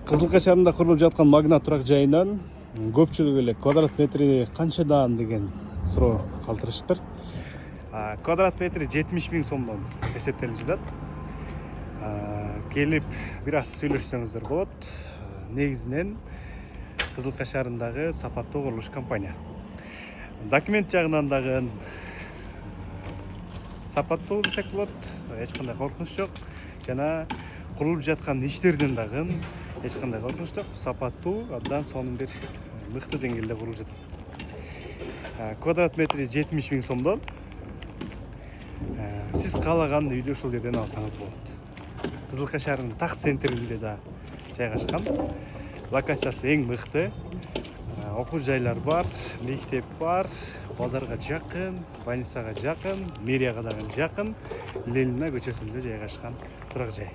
Кызылка шаарында курулуп жаткан Магнат турак жайынан көпчүлүк эле квадрат метри канчадан деген суроо калтырышыптыр. Квадрат метри 70 000 сомдон эсептелип жатат. Келип бир аз сүйлөшсөңүздөр болот. Негизинен Кызылка шаарындагы сапаттуу курулуш компания. Документ жагынан дагы сапаттуу десек болот. Эч кандай коркунуч жок. Жана курулуп жаткан иштерден дагы эч кандай коркунуч жок. Сапаттуу, абдан сонун бир мыкты деңгээлде курулуп жатат. Квадрат метри 70 000 сомдон сиз каалаган үйдү ушул жерден алсаңыз болот. Кызылка шаарынын так центринде да жайгашкан. Локациясы эң мыкты. Окуу жайлар бар, мектеп бар, базарга жакын, больницага жакын, мэрияга дагы жакын, Ленина көчөсүндө жайгашкан турак жай.